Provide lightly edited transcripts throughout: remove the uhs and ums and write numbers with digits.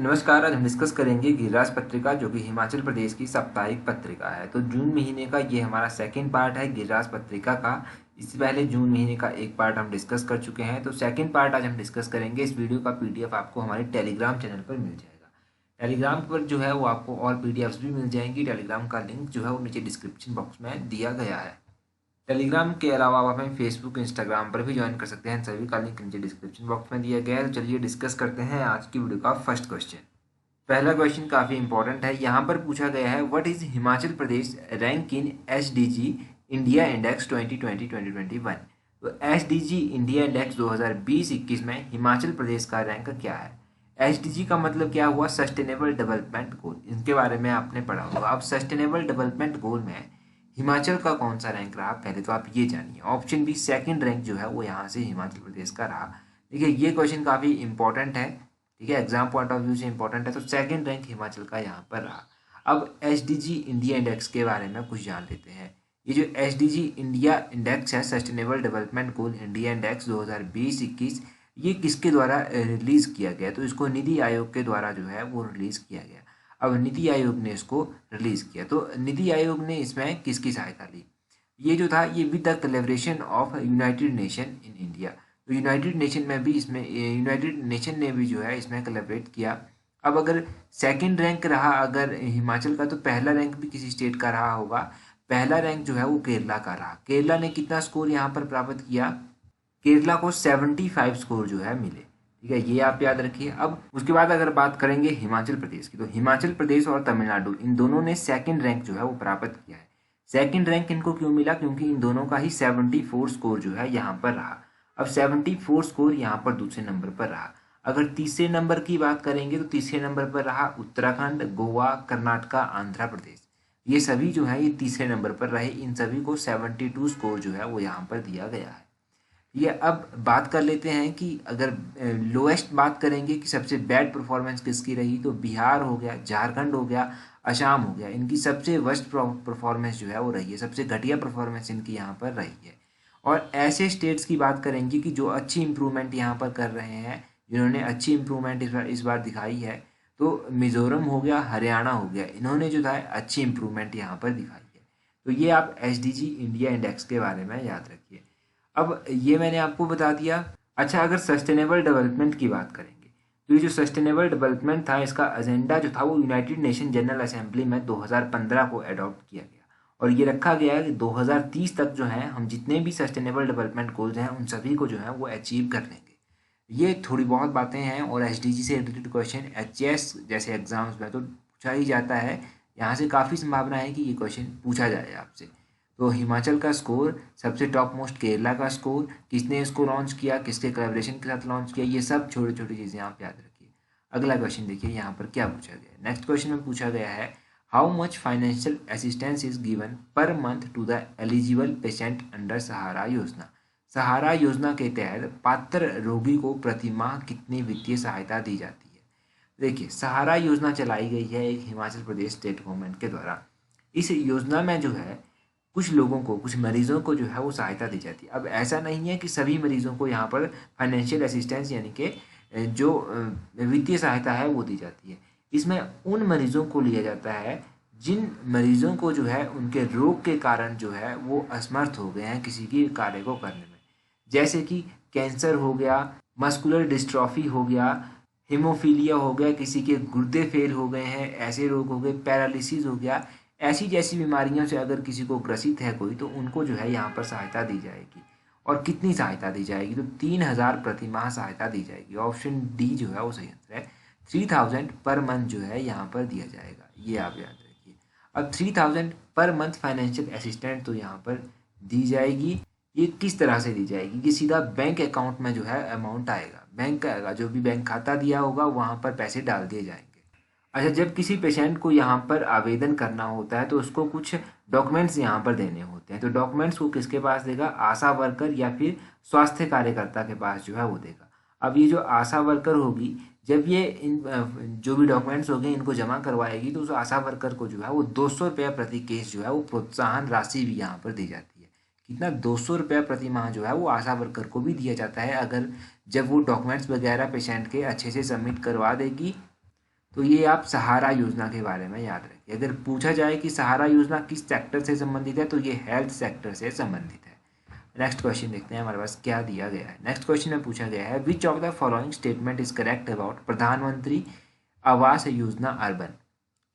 नमस्कार। आज हम डिस्कस करेंगे गिरिराज पत्रिका जो कि हिमाचल प्रदेश की साप्ताहिक पत्रिका है। तो जून महीने का ये हमारा सेकंड पार्ट है गिरिराज पत्रिका का। इससे पहले जून महीने का एक पार्ट हम डिस्कस कर चुके हैं, तो सेकंड पार्ट आज हम डिस्कस करेंगे। इस वीडियो का पीडीएफ आपको हमारे टेलीग्राम चैनल पर मिल जाएगा। टेलीग्राम पर जो है वो आपको और पीडीएफ्स भी मिल जाएंगी। टेलीग्राम का लिंक जो है वो नीचे डिस्क्रिप्शन बॉक्स में दिया गया है। टेलीग्राम के अलावा आप हमें फेसबुक इंस्टाग्राम पर भी ज्वाइन कर सकते हैं। सभी का लिंक नीचे डिस्क्रिप्शन बॉक्स में दिया गया है। तो चलिए डिस्कस करते हैं आज की वीडियो का फर्स्ट क्वेश्चन। पहला क्वेश्चन काफ़ी इंपॉर्टेंट है। यहाँ पर पूछा गया है what is Himachal Pradesh rank in SDG India index 2020-2021। तो एसडीजी इंडिया इंडेक्स 2020-21 में हिमाचल प्रदेश का रैंक क्या है। एसडीजी का मतलब क्या हुआ? Sustainable development goal. इनके बारे में आपने पढ़ा होगा। अब सस्टेनेबल डेवलपमेंट गोल में हिमाचल का कौन सा रैंक रहा, पहले तो आप ये जानिए। ऑप्शन बी सेकंड रैंक जो है वो यहाँ से हिमाचल प्रदेश का रहा। देखिए ये क्वेश्चन काफ़ी इंपॉर्टेंट है, ठीक है, एग्जाम पॉइंट ऑफ व्यू से इंपॉर्टेंट है। तो सेकंड रैंक हिमाचल का यहाँ पर रहा। अब एसडीजी इंडिया इंडेक्स के बारे में कुछ जान लेते हैं। ये जो एसडीजी इंडिया इंडेक्स है, sustainable development goal India index 2020-21, ये किसके द्वारा रिलीज किया गया? तो इसको नीति आयोग के द्वारा जो है वो रिलीज किया गया। अब नीति आयोग ने इसको रिलीज किया, तो नीति आयोग ने इसमें किसकी सहायता ली? ये जो था ये with the collaboration of United nation in India. तो यूनाइटेड नेशन में भी इसमें यूनाइटेड नेशन ने भी जो है इसमें कोलैबोरेट किया। अब अगर सेकंड रैंक रहा अगर हिमाचल का, तो पहला रैंक भी किसी स्टेट का रहा होगा। पहला रैंक जो है वो केरला का रहा। केरला ने कितना स्कोर यहाँ पर प्राप्त किया? केरला को 75 स्कोर जो है मिले, ठीक है, ये आप याद रखिए। अब उसके बाद अगर बात करेंगे हिमाचल प्रदेश की, तो हिमाचल प्रदेश और तमिलनाडु इन दोनों ने सेकंड रैंक जो है वो प्राप्त किया है। सेकंड रैंक इनको क्यों मिला? क्योंकि इन दोनों का ही 74 स्कोर जो है यहाँ पर रहा। अब 74 स्कोर यहाँ पर दूसरे नंबर पर रहा। अगर तीसरे नंबर की बात करेंगे तो तीसरे नंबर पर रहा उत्तराखंड, गोवा, कर्नाटका, आंध्र प्रदेश। ये सभी जो है ये तीसरे नंबर पर रहे। इन सभी को 72 स्कोर जो है वो यहाँ पर दिया गया है। ये अब बात कर लेते हैं कि अगर लोएस्ट बात करेंगे कि सबसे बैड परफॉर्मेंस किसकी रही, तो बिहार हो गया, झारखंड हो गया, असम हो गया, इनकी सबसे वर्स्ट परफॉर्मेंस जो है वो रही है। सबसे घटिया परफॉर्मेंस इनकी यहाँ पर रही है। और ऐसे स्टेट्स की बात करेंगे कि जो अच्छी इंप्रूवमेंट यहाँ पर कर रहे हैं, जिन्होंने अच्छी इंप्रूवमेंट इस बार दिखाई है, तो मिजोरम हो गया, हरियाणा हो गया, इन्होंने जो था अच्छी इंप्रूवमेंट यहाँ पर दिखाई है। तो ये आप एसडीजी इंडिया इंडेक्स के बारे में याद रखिए। अब ये मैंने आपको बता दिया। अच्छा, अगर सस्टेनेबल डेवलपमेंट की बात करेंगे, तो ये जो सस्टेनेबल डेवलपमेंट था इसका एजेंडा जो था वो यूनाइटेड नेशन जनरल असेंबली में 2015 को अडॉप्ट किया गया। और ये रखा गया है कि 2030 तक जो है हम जितने भी सस्टेनेबल डेवलपमेंट गोल्स हैं उन सभी को जो है वो अचीव कर लेंगे। ये थोड़ी बहुत बातें हैं। और एसडीजी से रिलेटेड क्वेश्चन एचएस जैसे एग्जाम्स में तो पूछा ही जाता है। यहाँ से काफ़ी संभावना है कि ये क्वेश्चन पूछा जाए आपसे। तो हिमाचल का स्कोर, सबसे टॉप मोस्ट केरला का स्कोर, किसने इसको लॉन्च किया, किसके कोलैबोरेशन के साथ लॉन्च किया, ये सब छोटी छोटी चीज़ें आप याद रखिए। अगला क्वेश्चन देखिए यहाँ पर क्या पूछा गया है। नेक्स्ट क्वेश्चन में पूछा गया है how much financial assistance is given per month to the eligible patient under Sahara Yojana. Sahara योजना के तहत पात्र रोगी को प्रति माह कितनी वित्तीय सहायता दी जाती है। देखिए सहारा योजना चलाई गई है एक हिमाचल प्रदेश स्टेट गवर्नमेंट के द्वारा। इस योजना में जो है कुछ लोगों को, कुछ मरीजों को जो है वो सहायता दी जाती है। अब ऐसा नहीं है कि सभी मरीजों को यहाँ पर फाइनेंशियल असिस्टेंस यानी कि जो वित्तीय सहायता है वो दी जाती है। इसमें उन मरीजों को लिया जाता है जिन मरीजों को जो है उनके रोग के कारण जो है वो असमर्थ हो गए हैं किसी की कार्य को करने में। जैसे कि कैंसर हो गया, मस्कुलर डिस्ट्रॉफी हो गया, हीमोफीलिया हो गया, किसी के गुर्दे फेल हो गए हैं, ऐसे रोग हो गए, पैरालिसिस हो गया। ऐसी जैसी बीमारियों से अगर किसी को ग्रसित है कोई, तो उनको जो है यहाँ पर सहायता दी जाएगी। और कितनी सहायता दी जाएगी? तो 3000 प्रति माह सहायता दी जाएगी। ऑप्शन डी जो है वो सही आंसर है। 3000 पर मंथ जो है यहाँ पर दिया जाएगा, ये आप याद रखिए। अब 3000 पर मंथ फाइनेंशियल असिस्टेंट तो यहाँ पर दी जाएगी। ये किस तरह से दी जाएगी? कि सीधा बैंक अकाउंट में जो है अमाउंट आएगा, बैंक का आएगा, जो भी बैंक खाता दिया होगा वहाँ पर पैसे डाल दिए जाएंगे। अच्छा, जब किसी पेशेंट को यहाँ पर आवेदन करना होता है तो उसको कुछ डॉक्यूमेंट्स यहाँ पर देने होते हैं। तो डॉक्यूमेंट्स को किसके पास देगा? आशा वर्कर या फिर स्वास्थ्य कार्यकर्ता के पास जो है वो देगा। अब ये जो आशा वर्कर होगी, जब ये इन जो भी डॉक्यूमेंट्स होंगे इनको जमा करवाएगी, तो उस आशा वर्कर को जो है वो 200 रुपया प्रति केस जो है वो प्रोत्साहन राशि भी यहाँ पर दी जाती है। कितना? 200 रुपया प्रति माह जो है वो आशा वर्कर को भी दिया जाता है, अगर जब वो डॉक्यूमेंट्स वगैरह पेशेंट के अच्छे से सबमिट करवा देगी तो ये आप सहारा योजना के बारे में याद रखिए। अगर पूछा जाए कि सहारा योजना किस सेक्टर से संबंधित है तो ये हेल्थ सेक्टर से संबंधित है। नेक्स्ट क्वेश्चन देखते हैं हमारे पास क्या दिया गया है। नेक्स्ट क्वेश्चन में पूछा गया है which of the following statement is correct about प्रधानमंत्री आवास योजना अर्बन।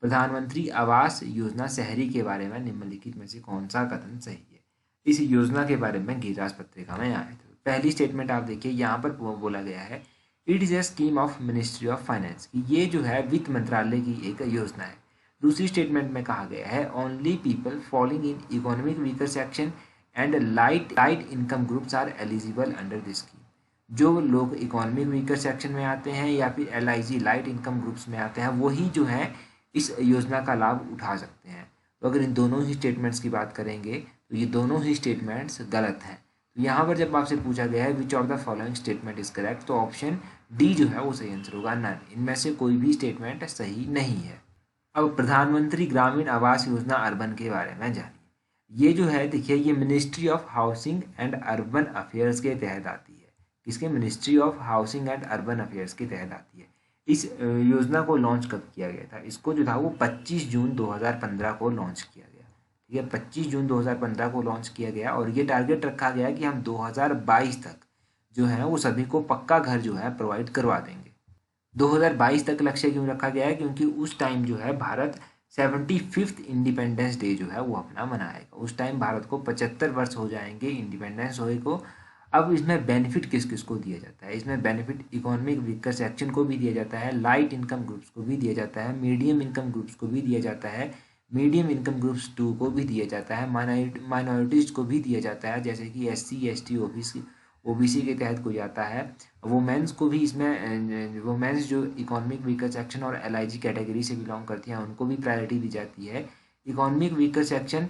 प्रधानमंत्री आवास योजना शहरी के बारे में निम्नलिखित में से कौन सा कथन सही है। इस योजना के बारे में गिरिराज पत्रिका में आए थे। पहली स्टेटमेंट आप देखिए, यहाँ पर बोला गया है it is a scheme of ministry of finance, कि ये जो है वित्त मंत्रालय की एक योजना है। दूसरी स्टेटमेंट में कहा गया है only people falling in economic weaker section and light income groups are eligible under this scheme. जो लोग इकोनॉमिक वीकर सेक्शन में आते हैं या फिर LIG लाइट इनकम ग्रुप्स में आते हैं वही जो है इस योजना का लाभ उठा सकते हैं। तो अगर इन दोनों ही स्टेटमेंट्स की बात करेंगे तो ये दोनों ही स्टेटमेंट्स गलत हैं। तो यहाँ पर जब आपसे पूछा गया है which of the following statement is correct, तो ऑप्शन डी जो है वो सही आंसर होगा, नन। इनमें से कोई भी स्टेटमेंट सही नहीं है। अब प्रधानमंत्री ग्रामीण आवास योजना अर्बन के बारे में जानिए। ये जो है देखिए, ये ministry of housing and urban affairs के तहत आती है। किसके? Ministry of housing and urban affairs के तहत आती है। इस योजना को लॉन्च कब किया गया था? इसको जो था वो 25 जून 2015 को लॉन्च किया गया। ठीक है, 25 जून 2015 को लॉन्च किया गया और ये टारगेट रखा गया कि हम 2022 तक जो है वो सभी को पक्का घर जो है प्रोवाइड करवा देंगे। 2022 तक लक्ष्य क्यों रखा गया है? क्योंकि उस टाइम जो है भारत 75th इंडिपेंडेंस डे जो है वो अपना मनाएगा। उस टाइम भारत को 75 वर्ष हो जाएंगे इंडिपेंडेंस होए को। अब इसमें बेनिफिट किस किस को दिया जाता है? इसमें बेनिफिट इकोनॉमिक वीकर सेक्शन को भी दिया जाता है, लाइट इनकम ग्रुप्स को भी दिया जाता है, मीडियम इनकम ग्रुप्स को भी दिया जाता है, मीडियम इनकम ग्रुप्स 2 को भी दिया जाता है, माइनॉरिटीज़ को भी दिया जाता है, जैसे कि SC ST OBC के तहत को जाता है। वुमेन्स को भी इसमें, वुमेन्स जो इकोनॉमिक वीकर सेक्शन और LIG कैटेगरी से बिलोंग करती हैं उनको भी प्रायोरिटी दी जाती है। इकोनॉमिक वीकर सेक्शन,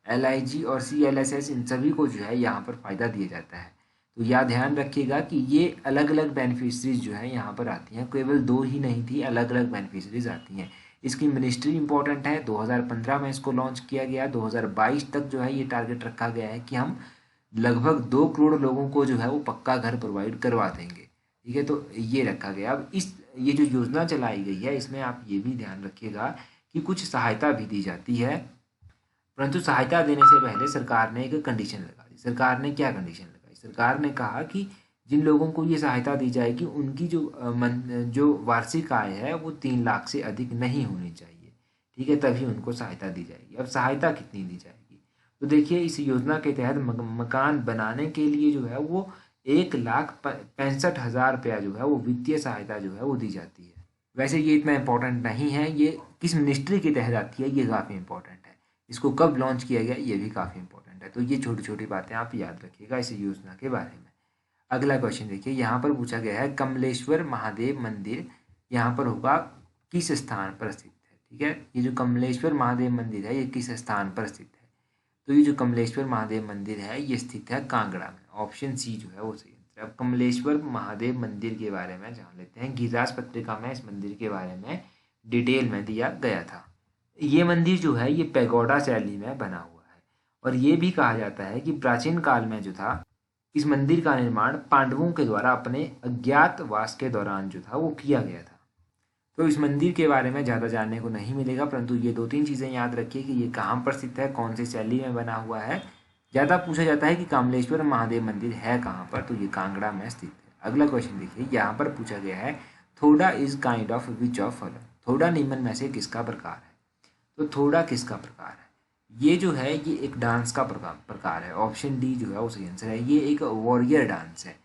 LIG और CLSS इन सभी को जो है यहाँ पर फ़ायदा दिया जाता है। तो यह ध्यान रखिएगा कि ये अलग अलग बेनिफिशरीज जो है यहाँ पर आती हैं, केवल 2 ही नहीं थी, अलग अलग बेनिफिशरीज आती हैं। इसकी मिनिस्ट्री इंपॉर्टेंट है, 2015 में इसको लॉन्च किया गया। 2022 तक जो है ये टारगेट रखा गया है कि हम लगभग 2 करोड़ लोगों को जो है वो पक्का घर प्रोवाइड करवा देंगे। ठीक है, तो ये रखा गया। अब ये जो योजना चलाई गई है इसमें आप ये भी ध्यान रखिएगा कि कुछ सहायता भी दी जाती है, परंतु सहायता देने से पहले सरकार ने एक कंडीशन लगा दी। सरकार ने क्या कंडीशन लगाई? सरकार ने कहा कि जिन लोगों को ये सहायता दी जाएगी उनकी जो वार्षिक आय है वो 3 लाख से अधिक नहीं होनी चाहिए। ठीक है, तभी उनको सहायता दी जाएगी। अब सहायता कितनी दी जाएगी? तो देखिए, इस योजना के तहत मकान बनाने के लिए जो है वो 1,65,000 रुपया जो है वो वित्तीय सहायता जो है वो दी जाती है। वैसे ये इतना इम्पोर्टेंट नहीं है, ये किस मिनिस्ट्री के तहत आती है ये काफ़ी इंपॉर्टेंट है। इसको कब लॉन्च किया गया ये भी काफ़ी इंपॉर्टेंट है। तो ये छोटी छोटी बातें आप याद रखिएगा इस योजना के बारे में। अगला क्वेश्चन देखिए, यहाँ पर पूछा गया है कमलेश्वर महादेव मंदिर यहाँ पर होगा किस स्थान पर स्थित है? ठीक है, ये जो कमलेश्वर महादेव मंदिर है ये किस स्थान पर स्थित है? तो ये जो कमलेश्वर महादेव मंदिर है ये स्थित है कांगड़ा में। ऑप्शन सी जो है वो सही आंसर है। अब कमलेश्वर महादेव मंदिर के बारे में जान लेते हैं। गिरिराज पत्रिका में इस मंदिर के बारे में डिटेल में दिया गया था। ये मंदिर जो है ये पैगोडा शैली में बना हुआ है और ये भी कहा जाता है कि प्राचीन काल में जो था इस मंदिर का निर्माण पांडवों के द्वारा अपने अज्ञातवास के दौरान जो था वो किया गया था। तो इस मंदिर के बारे में ज़्यादा जानने को नहीं मिलेगा, परंतु ये 2-3 चीज़ें याद रखिए कि ये कहाँ पर स्थित है, कौन सी शैली में बना हुआ है। ज़्यादा पूछा जाता है कि कमलेश्वर महादेव मंदिर है कहाँ पर, तो ये कांगड़ा में स्थित है। अगला क्वेश्चन देखिए, यहाँ पर पूछा गया है थोड़ा is kind of which of following. थोड़ा निम्न में से किसका प्रकार है? तो थोड़ा किसका प्रकार है? ये जो है ये एक डांस का प्रकार है। ऑप्शन डी जो है वो सही आंसर है। ये एक वॉरियर डांस है।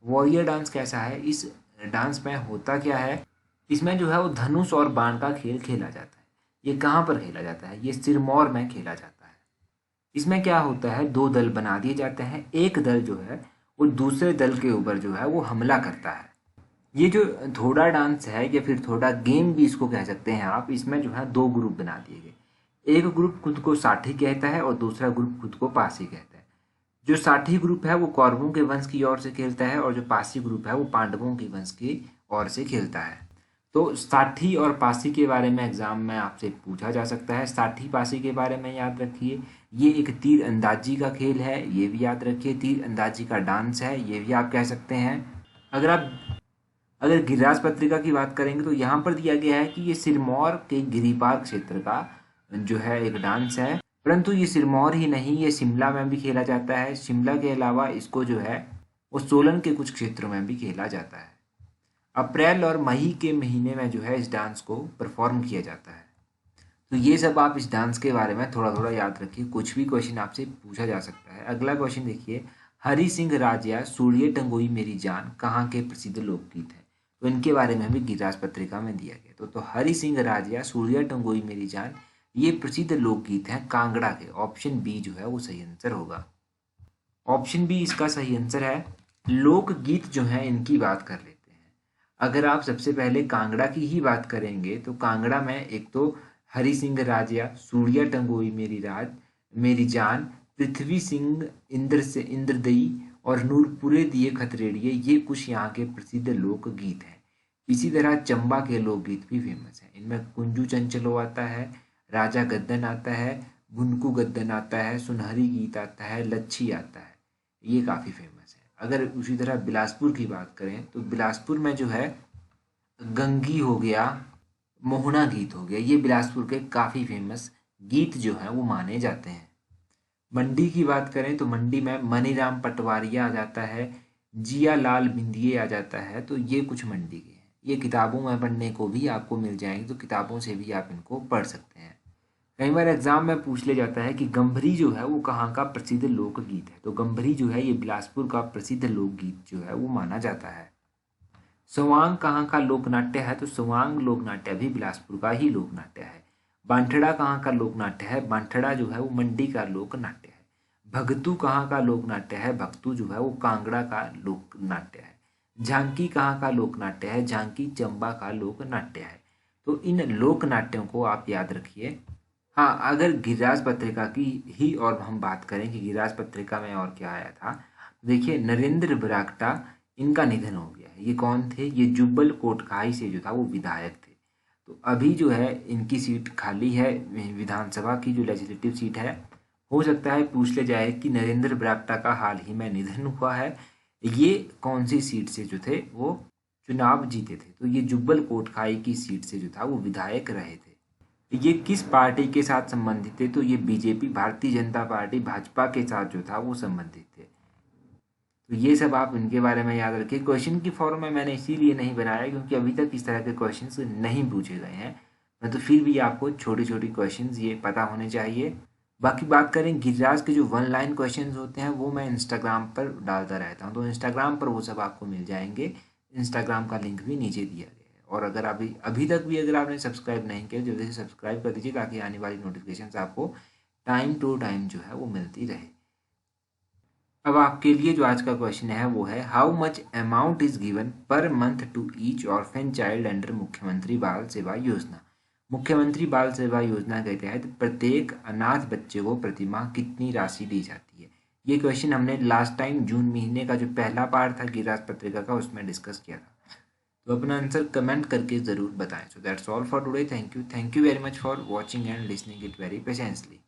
वॉरियर डांस कैसा है? इस डांस में होता क्या है, इसमें जो है वो धनुष और बाण का खेल खेला जाता है। ये कहाँ पर खेला जाता है? ये सिरमौर में खेला जाता है। इसमें क्या होता है, 2 दल बना दिए जाते हैं। एक दल जो है वो दूसरे दल के ऊपर जो है वो हमला करता है। ये जो थोड़ा डांस है या फिर थोड़ा गेम भी इसको कह सकते हैं आप, इसमें जो है 2 ग्रुप बना दिए गए। एक ग्रुप खुद को साठी कहता है और दूसरा ग्रुप खुद को पासी कहता है। जो साठी ग्रुप है वो कौरवों के वंश की ओर से खेलता है और जो पासी ग्रुप है वो पांडवों के वंश की ओर से खेलता है। तो साठी और पासी के बारे में एग्जाम में आपसे पूछा जा सकता है। साठी पासी के बारे में याद रखिए, ये एक तीर अंदाजी का खेल है, ये भी याद रखिए। तीर अंदाजी का डांस है, ये भी आप कह सकते हैं। अगर गिरिराज पत्रिका की बात करेंगे तो यहाँ पर दिया गया है कि ये सिरमौर के गिरिपार क्षेत्र का जो है एक डांस है, परंतु ये सिरमौर ही नहीं, ये शिमला में भी खेला जाता है। शिमला के अलावा इसको जो है वो सोलन के कुछ क्षेत्रों में भी खेला जाता है। अप्रैल और मई के महीने में जो है इस डांस को परफॉर्म किया जाता है। तो ये सब आप इस डांस के बारे में थोड़ा थोड़ा याद रखिए, कुछ भी क्वेश्चन आपसे पूछा जा सकता है। अगला क्वेश्चन देखिए, हरि सिंह राजिया सूर्य टंगोई मेरी जान कहाँ के प्रसिद्ध लोकगीत है। तो इनके बारे में भी गिरिराज पत्रिका में दिया गया। तो हरि सिंह राजिया सूर्य टंगोई मेरी जान ये प्रसिद्ध लोकगीत हैं कांगड़ा के। ऑप्शन बी जो है वो सही आंसर होगा। ऑप्शन बी इसका सही आंसर है। लोकगीत जो है इनकी बात कर लेते हैं। अगर आप सबसे पहले कांगड़ा की ही बात करेंगे तो कांगड़ा में एक तो हरि सिंह राजिया, सूर्या टंगोई मेरी जान, पृथ्वी सिंह, इंद्र से इंद्रदई और नूरपुरे दिए खतरेड़िए, ये कुछ यहाँ के प्रसिद्ध लोकगीत हैं। इसी तरह चंबा के लोकगीत भी फेमस हैं। इनमें कुंजू चंचलो आता है, राजा गद्दन आता है, बुनकू गद्दन आता है, सुनहरी गीत आता है, लच्छी आता है, ये काफ़ी फेमस है। अगर उसी तरह बिलासपुर की बात करें तो बिलासपुर में जो है गंगी हो गया, मोहना गीत हो गया, ये बिलासपुर के काफ़ी फेमस गीत जो हैं वो माने जाते हैं। मंडी की बात करें तो मंडी में मनीराम पटवारिया आ जाता है, जिया लाल बिंदिये आ जाता है, तो ये कुछ मंडी के हैं। ये किताबों में पढ़ने को भी आपको मिल जाएंगे, तो किताबों से भी आप इनको पढ़ सकते हैं। कई बार एग्जाम में पूछ ले जाता है कि गंभरी जो है वो कहाँ का प्रसिद्ध लोकगीत है। तो गंभरी जो है ये बिलासपुर का प्रसिद्ध लोकगीत जो है वो माना जाता है। सवांग कहाँ का लोकनाट्य है। तो सवांग लोकनाट्य भी बिलासपुर का ही लोकनाट्य है। बांठड़ा कहाँ का लोकनाट्य है। बांठड़ा जो है वो मंडी का लोकनाट्य है। भगतू कहाँ का लोकनाट्य है। भगतू जो है वो कांगड़ा का लोकनाट्य है। झांकी कहाँ का लोकनाट्य है। झांकी चंबा का लोकनाट्य है। तो इन लोकनाट्यों को आप याद रखिए। हाँ, अगर गिरिराज पत्रिका की ही और हम बात करें कि गिरिराज पत्रिका में और क्या आया था, देखिए नरेंद्र बरागटा इनका निधन हो गया है। ये कौन थे। ये जुब्बल कोटखाई से जो था वो विधायक थे। तो अभी जो है इनकी सीट खाली है, विधानसभा की जो लेजिस्लेटिव सीट है। हो सकता है पूछ ले जाए कि नरेंद्र बरागटा का हाल ही में निधन हुआ है, ये कौन सी सीट से जो थे वो चुनाव जीते थे। तो ये जुब्बल कोटखाई की सीट से जो था वो विधायक रहे थे। ये किस पार्टी के साथ संबंधित थे। तो ये बीजेपी, भारतीय जनता पार्टी, भाजपा के साथ जो था वो संबंधित थे। तो ये सब आप इनके बारे में याद रखिए। क्वेश्चन की फॉर्म में मैंने इसीलिए नहीं बनाया क्योंकि अभी तक इस तरह के क्वेश्चंस नहीं पूछे गए हैं, तो फिर भी आपको छोटी छोटी क्वेश्चंस ये पता होने चाहिए। बाकी बात करें गिरिराज के जो 1 लाइन क्वेश्चंस होते हैं वो मैं इंस्टाग्राम पर डालता रहता हूँ, तो इंस्टाग्राम पर वो सब आपको मिल जाएंगे। इंस्टाग्राम का लिंक भी नीचे दिया गया है। और अगर अभी तक भी अगर आपने सब्सक्राइब नहीं किया जल्दी से सब्सक्राइब कर दीजिए ताकि आने वाली नोटिफिकेशन आपको टाइम टू टाइम जो है वो मिलती रहे। अब आपके लिए जो आज का क्वेश्चन है वो है, how much amount is given per month to each orphan child under मुख्यमंत्री बाल सेवा योजना। मुख्यमंत्री बाल सेवा योजना के तहत प्रत्येक अनाथ बच्चे को प्रतिमाह कितनी राशि दी जाती है। ये क्वेश्चन हमने लास्ट टाइम जून महीने का जो पहला पार्ट था गिरिराज पत्रिका का उसमें डिस्कस किया था। तो अपना आंसर कमेंट करके ज़रूर बताएं। So that's all for today. Thank you very much for watching and listening it very patiently.